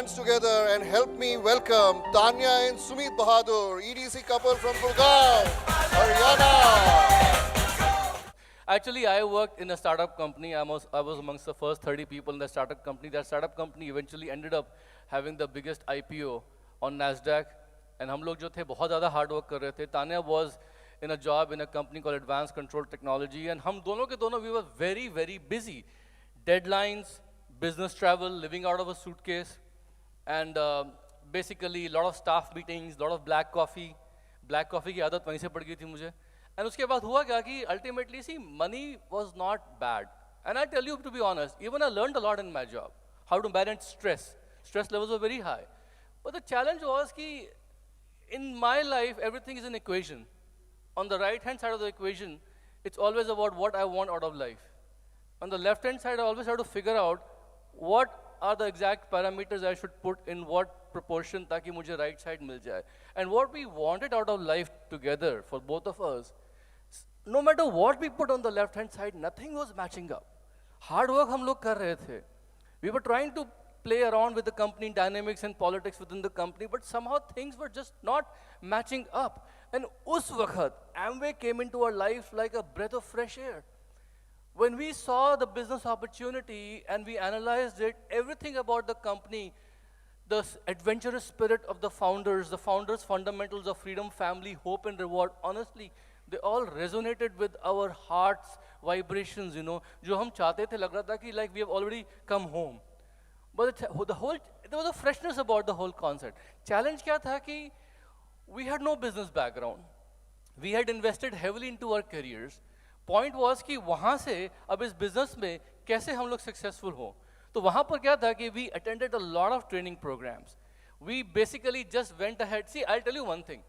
hands together and help me welcome Tanya and Sumit Bahadur, EDC couple from Gurgaon, Haryana. Actually, I worked in a startup company. I was amongst the first 30 people in the startup company. That startup company eventually ended up having the biggest IPO on NASDAQ. And हम लोग जो थे बहुत ज़्यादा hard work कर रहे थे. Tanya was in a job in a company called Advanced Control Technology. And हम दोनों के दोनों, we were very, very busy. Deadlines, business travel, living out of a suitcase, and basically a lot of staff meetings, a lot of black coffee. Black coffee की आदत वहीं से पड़ गई थी मुझे. And उसके बाद हुआ क्या कि ultimately, see, money was not bad. And I tell you, to be honest, even I learned a lot in my job, how to manage stress. Stress levels were very high. But the challenge was कि in my life, everything is an equation. On the right-hand side of the equation, it's always about what I want out of life. On the left-hand side, I always have to figure out what are the exact parameters I should put in what proportion ताकि मुझे right side मिल जाए. And what we wanted out of life together for both of us, no matter what we put on the left-hand side, nothing was matching up. Hard work हम लोग कर रहे थे. We were trying to play around with the company dynamics and politics within the company, but somehow things were just not matching up. And उस वक्त Amway came into our life like a breath of fresh air. When we saw the business opportunity and we analyzed it, everything about the company, the adventurous spirit of the founders fundamentals of freedom, family, hope and reward, honestly, they all resonated with our hearts, vibrations, you know. जो हम चाहते थे लग रहा था कि like we have already come home. But there was a freshness about the whole concept. Challenge क्या था कि we had no business background. We had invested heavily into our careers. Point was कि वहाँ से अब इस business में कैसे हम लोग successful हो. तो वहाँ पर क्या था कि we attended a lot of training programs. We basically just went ahead. See, I'll tell you one thing.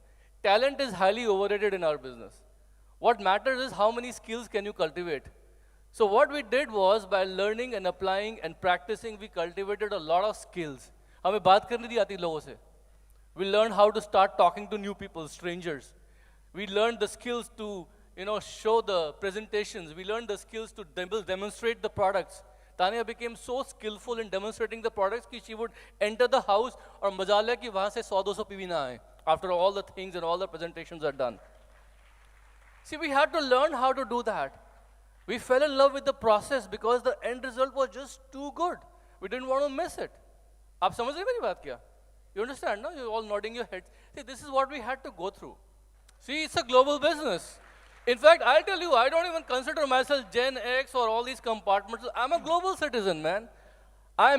Talent is highly overrated in our business. What matters is how many skills can you cultivate. So what we did was by learning and applying and practicing, we cultivated a lot of skills. हमें बात करनी थी आती लोगों से. We learned how to start talking to new people, strangers. We learned the skills to show the presentations. We learned the skills to demonstrate the products. Tanya became so skillful in demonstrating the products that she would enter the house और मजा लिया कि वहाँ से 100-200 PV ना आए after all the things and all the presentations are done. See, we had to learn how to do that. We fell in love with the process because the end result was just too good. We didn't want to miss it. आप समझ रहे मेरी बात क्या? You understand, no? You're all nodding your heads. See, this is what we had to go through. See, it's a global business. In fact, I'll tell you, I don't even consider myself Gen X or all these compartments. I'm a global citizen, man.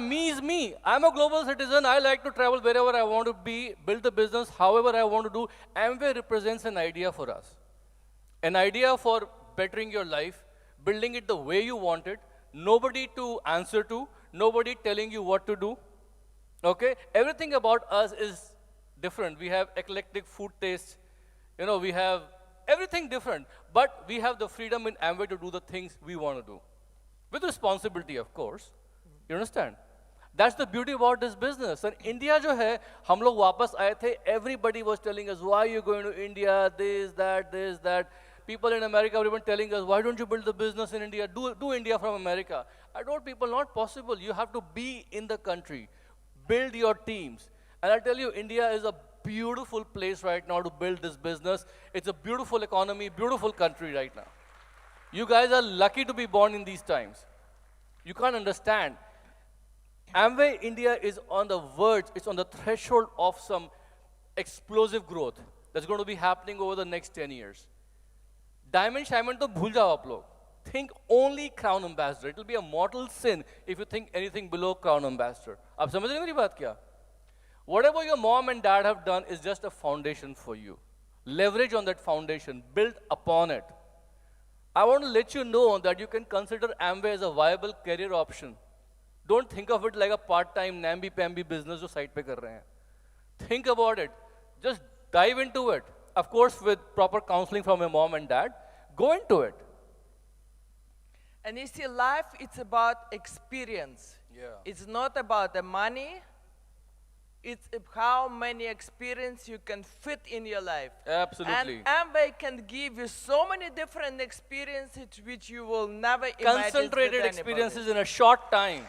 Me is me. I'm a global citizen. I like to travel wherever I want to be, build the business however I want to do. Amway represents an idea for us. An idea for bettering your life, building it the way you want it, nobody to answer to, nobody telling you what to do. Okay? Everything about us is different. We have eclectic food tastes. We have everything different, but we have the freedom in Amway to do the things we want to do. With responsibility, of course. You understand? That's the beauty about this business. And India जो है, हम लोग वापस आए थे, everybody was telling us, why are you going to India, this, that. People in America were even telling us, why don't you build the business in India? Do India from America. I told people, not possible. You have to be in the country. Build your teams. And I tell you, India is a beautiful place right now to build this business. It's a beautiful economy, beautiful country right now. You guys are lucky to be born in these times. You can't understand. Amway India is on the verge, it's on the threshold of some explosive growth that's going to be happening over the next 10 years. Diamond Shimon to bhul jao aap log. Think only Crown Ambassador. It will be a mortal sin if you think anything below Crown Ambassador. Aap samajh rahe meri baat kya? Whatever your mom and dad have done is just a foundation for you. Leverage on that foundation. Build upon it. I want to let you know that you can consider Amway as a viable career option. Don't think of it like a part-time, namby-pamby business jo side pe kar rahe hain. Think about it. Just dive into it. Of course, with proper counseling from your mom and dad, go into it. And you see, life, it's about experience. Yeah. It's not about the money. It's how many experience you can fit in your life. Absolutely. And Amway can give you so many different experiences which you will never imagine. Concentrated experiences in a short time.